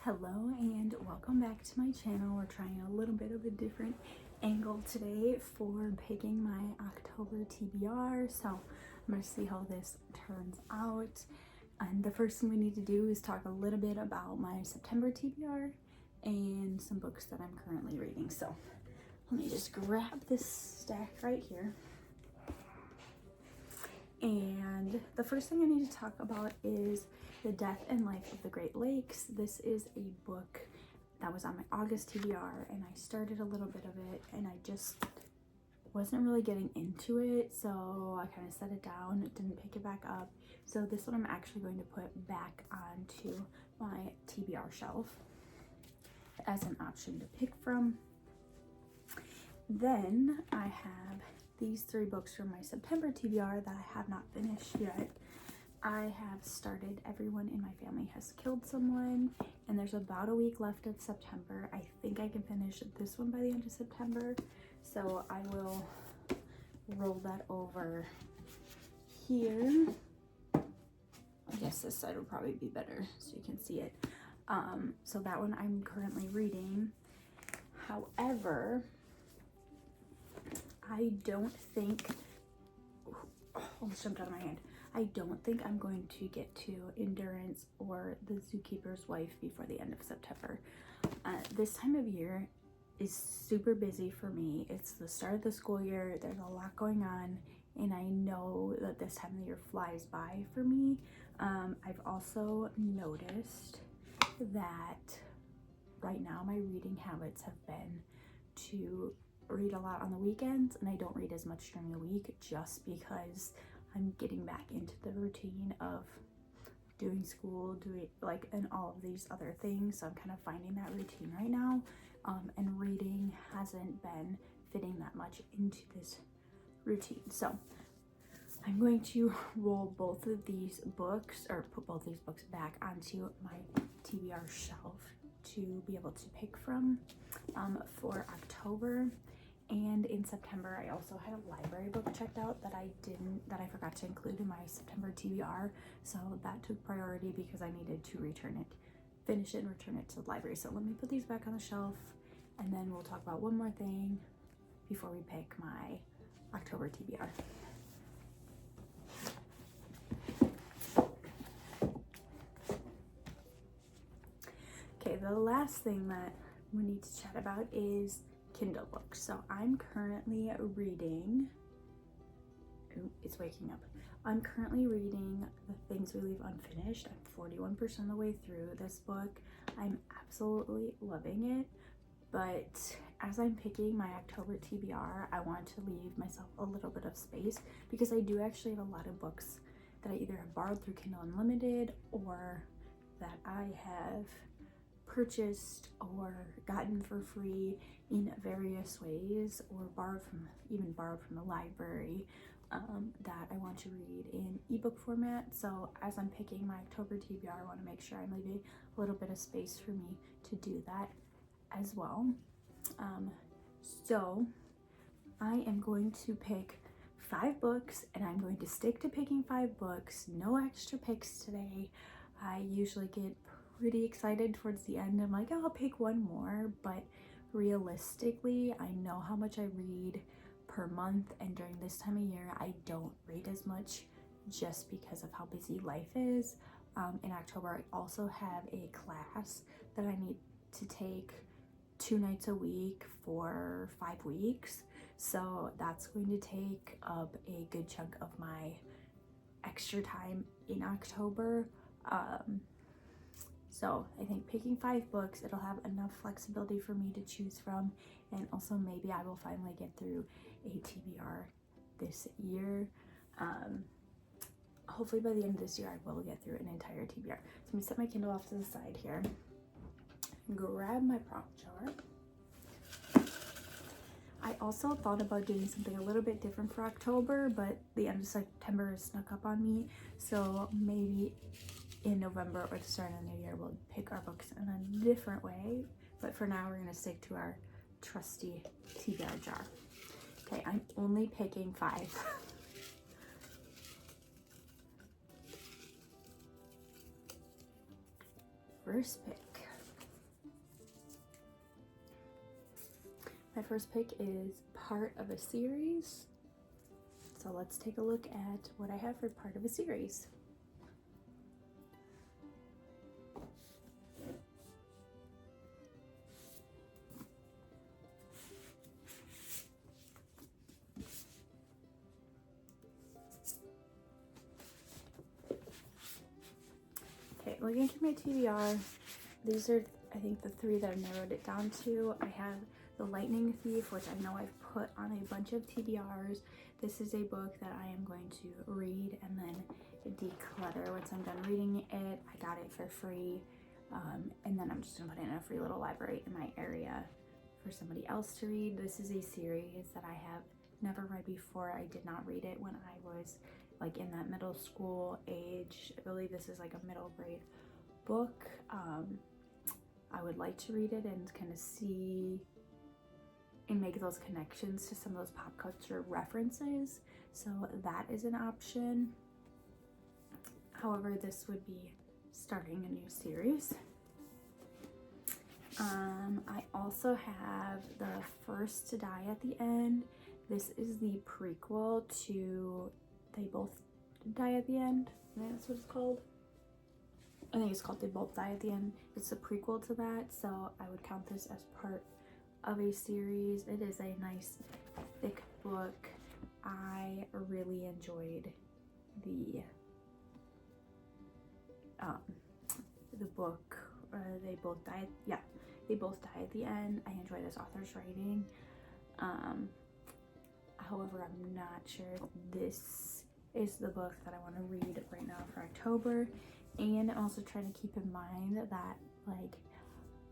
Hello and welcome back to my channel. We're trying a little bit of a different angle today for picking my October TBR. So I'm going to see how this turns out. And the first thing we need to do is talk a little bit about my September TBR and some books that I'm currently reading. So let me just grab this stack right here. And the first thing I need to talk about is The Death and Life of the Great Lakes. This is a book that was on my August TBR, and I started a little bit of it, and I just wasn't really getting into it, so I kind of set it down, didn't pick it back up. So this one I'm actually going to put back onto my TBR shelf as an option to pick from. Then I have these three books from my September TBR that I have not finished yet. I have started Everyone in My Family Has Killed Someone, and there's about a week left of September. I think I can finish this one by the end of September, so I will roll that over here. I guess this side will probably be better so you can see it. So that one I'm currently reading. However, I don't think, almost jumped out of my hand. I don't think I'm going to get to Endurance or The Zookeeper's Wife before the end of September. This time of year is super busy for me. It's the start of the school year. There's a lot going on, and I know that this time of the year flies by for me. I've also noticed that right now my reading habits have been to read a lot on the weekends, and I don't read as much during the week just because I'm getting back into the routine of doing school, and all of these other things. So I'm kind of finding that routine right now, and reading hasn't been fitting that much into this routine. So I'm going to roll both of these books, or put both these books back onto my TBR shelf to be able to pick from for October. And in September, I also had a library book checked out that I forgot to include in my September TBR. So that took priority because I needed to finish it and return it to the library. So let me put these back on the shelf, and then we'll talk about one more thing before we pick my October TBR. Okay, the last thing that we need to chat about is Kindle books. So I'm currently reading, it's waking up. I'm currently reading The Things We Leave Unfinished. I'm 41% of the way through this book. I'm absolutely loving it, but as I'm picking my October TBR, I want to leave myself a little bit of space because I do actually have a lot of books that I either have borrowed through Kindle Unlimited or that I have purchased or gotten for free in various ways, or borrowed from the library, that I want to read in ebook format. So as I'm picking my October TBR, I want to make sure I'm leaving a little bit of space for me to do that as well. So I am going to pick 5 books, and I'm going to stick to picking 5 books. No extra picks today. I usually get pretty excited towards the end. I'm like, oh, I'll pick one more, but realistically, I know how much I read per month, and during this time of year, I don't read as much just because of how busy life is. In October, I also have a class that I need to take 2 nights a week for 5 weeks, so that's going to take up a good chunk of my extra time in October. So I think picking 5 books, it'll have enough flexibility for me to choose from, and also maybe I will finally get through a TBR this year. Hopefully by the end of this year, I will get through an entire TBR. So I'm gonna set my Kindle off to the side here, grab my prompt jar. I also thought about doing something a little bit different for October, but the end of September has snuck up on me, so maybe in November or the start of the new year, we'll pick our books in a different way. But for now, we're gonna stick to our trusty TBR jar. Okay, I'm only picking 5. First pick. My first pick is part of a series. So let's take a look at what I have for part of a series. Okay, looking through my TBR, these are, I think, the three that I've narrowed it down to. I have The Lightning Thief, which I know I've put on a bunch of TBRs. This is a book that I am going to read and then declutter once I'm done reading it. I got it for free, and then I'm just gonna put it in a free little library in my area for somebody else to read. This is a series that I have never read before. I did not read it when I was like in that middle school age. I believe this is like a middle grade book. I would like to read it and kind of see and make those connections to some of those pop culture references. So that is an option. However, this would be starting a new series. I also have The First to Die at the End. This is the prequel to They Both Die at the End. I think that's what it's called. I think it's called They Both Die at the End. It's a prequel to that, so I would count this as part of a series. It is a nice thick book. I really enjoyed the book. They Both Die. Yeah, They Both Die at the End. I enjoy this author's writing. However, I'm not sure if this is the book that I want to read right now for October. And I'm also trying to keep in mind that, like,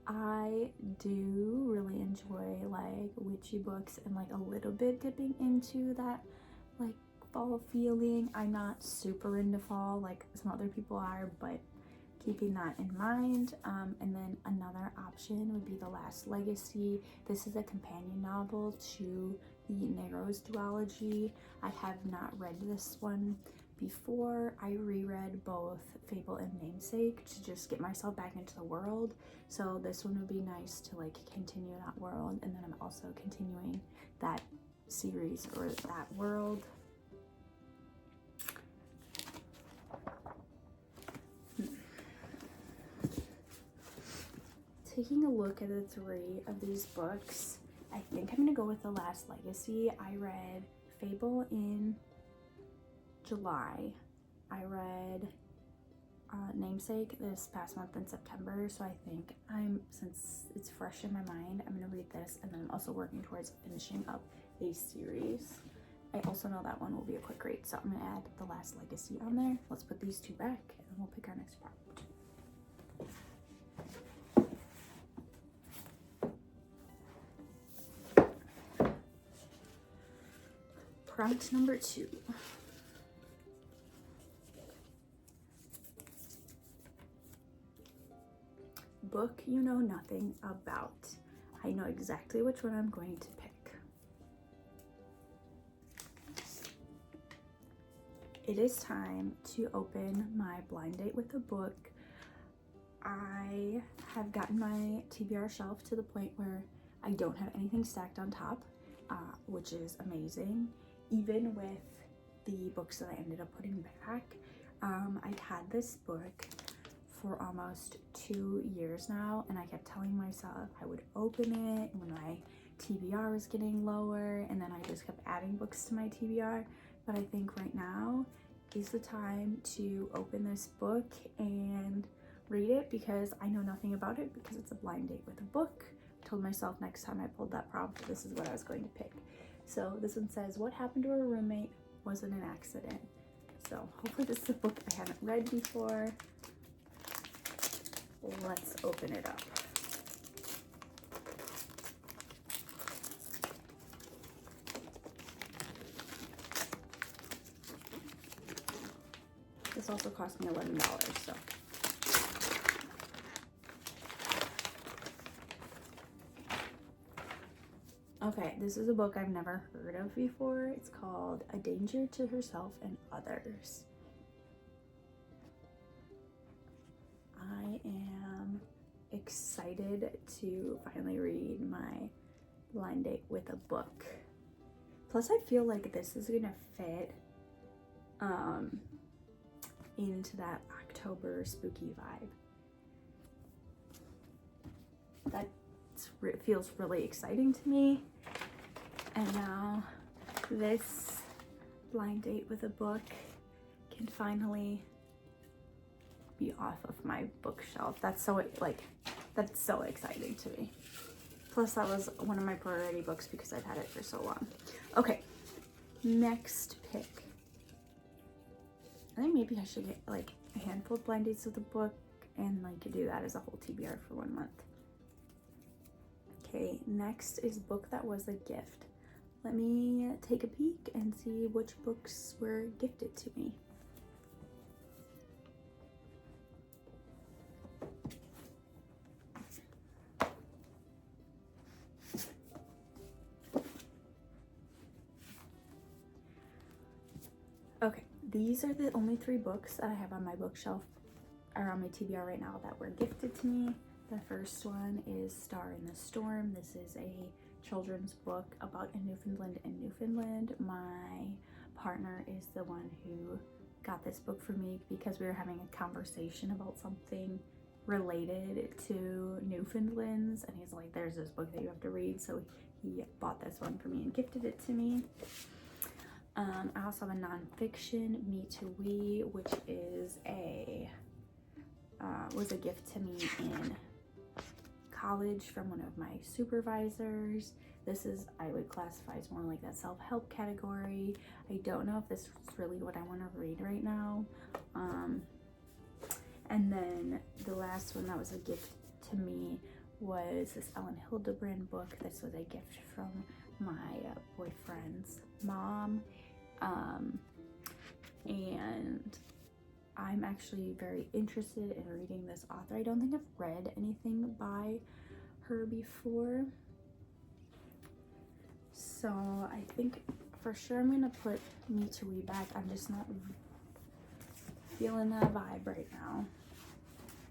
I do really enjoy like witchy books and like a little bit dipping into that like fall feeling. I'm not super into fall like some other people are, but keeping that in mind. And then another option would be The Last Legacy. This is a companion novel to the Narrows duology. I have not read this one before. I reread both Fable and Namesake to just get myself back into the world. So this one would be nice to like continue that world, and then I'm also continuing that series or that world. Taking a look at the three of these books, I think I'm gonna go with The Last Legacy. I read Fable in July. I read Namesake this past month in September, so I think since it's fresh in my mind, I'm gonna read this, and then I'm also working towards finishing up a series. I also know that one will be a quick read, so I'm gonna add The Last Legacy on there. Let's put these two back, and we'll pick our next part. Prompt number 2. Book you know nothing about. I know exactly which one I'm going to pick. It is time to open my blind date with a book. I have gotten my TBR shelf to the point where I don't have anything stacked on top, which is amazing. Even with the books that I ended up putting back, I've had this book for almost 2 years now, and I kept telling myself I would open it when my TBR was getting lower, and then I just kept adding books to my TBR. But I think right now is the time to open this book and read it, because I know nothing about it, because it's a blind date with a book. I told myself next time I pulled that prompt, this is what I was going to pick. So this one says, what happened to her roommate wasn't an accident. So hopefully this is a book I haven't read before. Let's open it up. This also cost me $11, so. Okay, this is a book I've never heard of before. It's called A Danger to Herself and Others. I am excited to finally read my blind date with a book. Plus I feel like this is gonna fit into that October spooky vibe. That feels really exciting to me. And now this blind date with a book can finally be off of my bookshelf. That's so exciting to me. Plus that was one of my priority books because I've had it for so long. Okay, next pick. I think maybe I should get like a handful of blind dates with a book and like do that as a whole TBR for 1 month. Okay, next is book that was a gift. Let me take a peek and see which books were gifted to me. Okay, these are the only 3 books that I have on my bookshelf or on my TBR right now that were gifted to me. The first one is Star in the Storm. This is a children's book about a Newfoundland in Newfoundland. My partner is the one who got this book for me because we were having a conversation about something related to Newfoundlands, and he's like, there's this book that you have to read, so he bought this one for me and gifted it to me. I also have a nonfiction, Me to We, which is was a gift to me in college from one of my supervisors. This is, I would classify as more like that self-help category. I don't know if this is really what I want to read right now. And then the last one that was a gift to me was this Ellen Hildebrand book. This was a gift from my boyfriend's mom. And I'm actually very interested in reading this author. I don't think I've read anything by her before. So I think for sure I'm gonna put Me to We back. I'm just not feeling that vibe right now.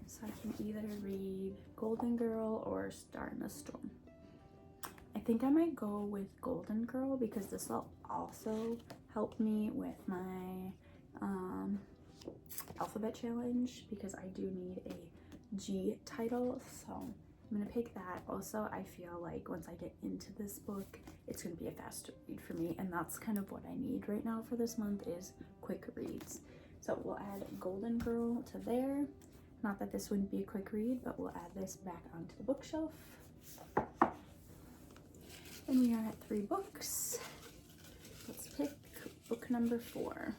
So I can either read Golden Girl or Star in the Storm. I think I might go with Golden Girl because this will also help me with my alphabet challenge because I do need a G title, so I'm gonna pick that. Also, I feel like once I get into this book, it's gonna be a fast read for me, and that's kind of what I need right now for this month is quick reads. So we'll add Golden Girl to there. Not that this wouldn't be a quick read, but we'll add this back onto the bookshelf. And we are at 3 books. Let's pick book number 4.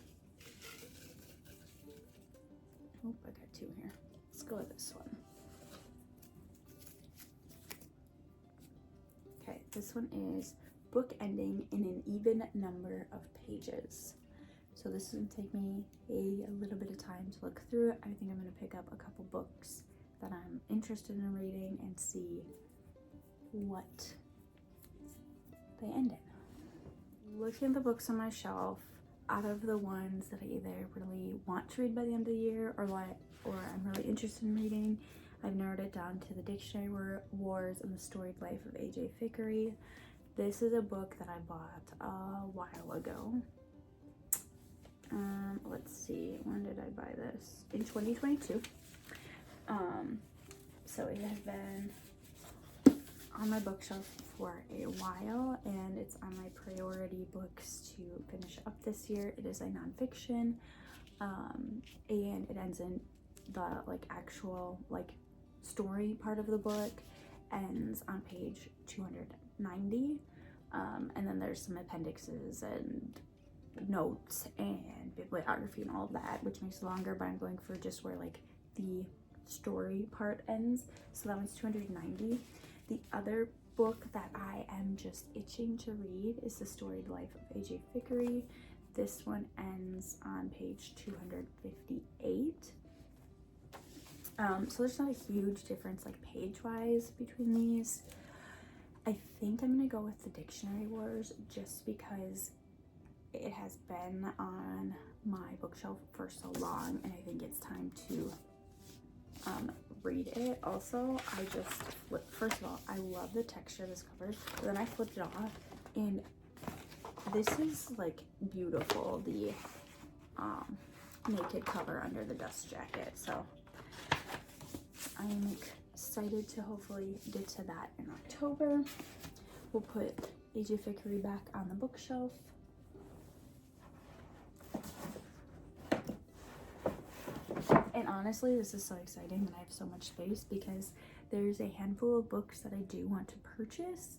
Oh, I got 2 here. Let's go with this one. Okay, this one is book ending in an even number of pages. So this is gonna take me a little bit of time to look through it. I think I'm gonna pick up a couple books that I'm interested in reading and see what they end in. Looking at the books on my shelf, out of the ones that I either really want to read by the end of the year or I'm really interested in reading, I've narrowed it down to The Dictionary Wars and The Storied Life of A.J. Fickery. This is a book that I bought a while ago. Let's see, when did I buy this? In 2022. So it has been on my bookshelf for a while, and it's on my priority books to finish up this year. It is a nonfiction, and it ends in the actual story part of the book ends on page 290, and then there's some appendixes and notes and bibliography and all of that, which makes it longer, but I'm going for just where the story part ends. So that one's 290. The other book that I am just itching to read is The Storied Life of A.J. Fickery. This one ends on page 258. So there's not a huge difference page-wise between these. I think I'm gonna go with The Dictionary Wars just because it has been on my bookshelf for so long, and I think it's time to read it. Also, I just first of all, I love the texture of this cover, but then I flipped it off and this is like beautiful, the naked cover under the dust jacket. So I'm excited to hopefully get to that in October. We'll put AJ Fickery back on the bookshelf. And honestly, this is so exciting that I have so much space because there's a handful of books that I do want to purchase,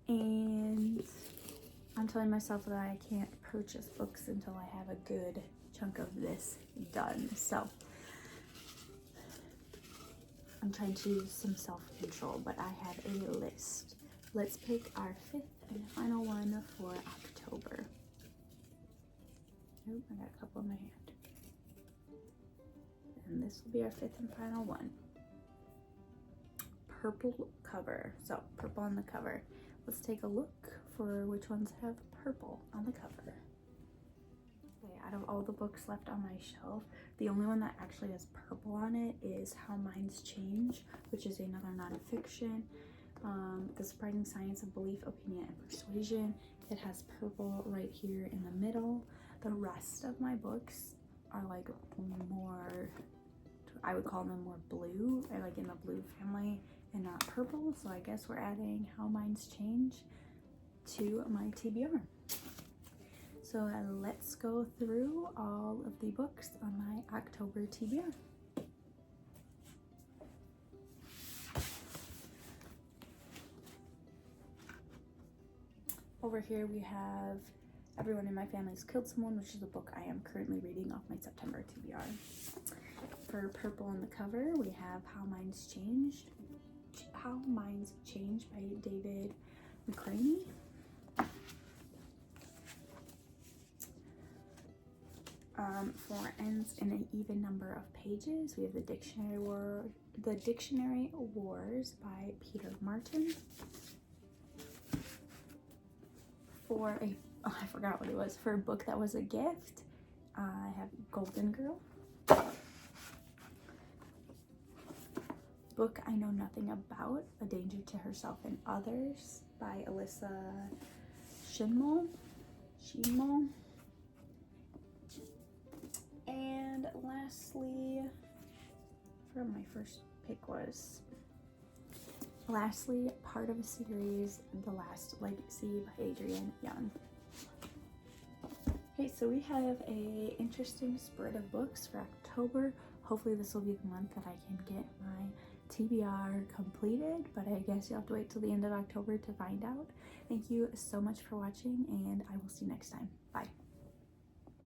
and I'm telling myself that I can't purchase books until I have a good chunk of this done. So I'm trying to use some self-control, but I have a list. Let's pick our 5th and final one for October. Oh, I got a couple in my hand. And this will be our 5th and final one. Purple cover. So purple on the cover. Let's take a look for which ones have purple on the cover. Okay, out of all the books left on my shelf, the only one that actually has purple on it is How Minds Change, which is another nonfiction. The Surprising Science of Belief, Opinion, and Persuasion. It has purple right here in the middle. The rest of my books are like more, I would call them more blue, or like in the blue family and not purple. So I guess we're adding How Minds Change to my TBR. So let's go through all of the books on my October TBR. Over here we have Everyone in My Family's Killed Someone, which is a book I am currently reading off my September TBR. For purple on the cover, we have How Minds Change by David McCraney. For Ends in an Even Number of Pages, we have The Dictionary Wars by Peter Martin. For I forgot what it was. For a book that was a gift, I have Golden Girl. Book I Know Nothing About, A Danger to Herself and Others by Alyssa Shinmol. And lastly, for my first pick was part of a series, The Last Legacy by Adrienne Young. Okay, so we have a interesting spread of books for October. Hopefully this will be the month that I can get my TBR completed, but I guess you'll have to wait till the end of October to find out. Thank you so much for watching, and I will see you next time. Bye.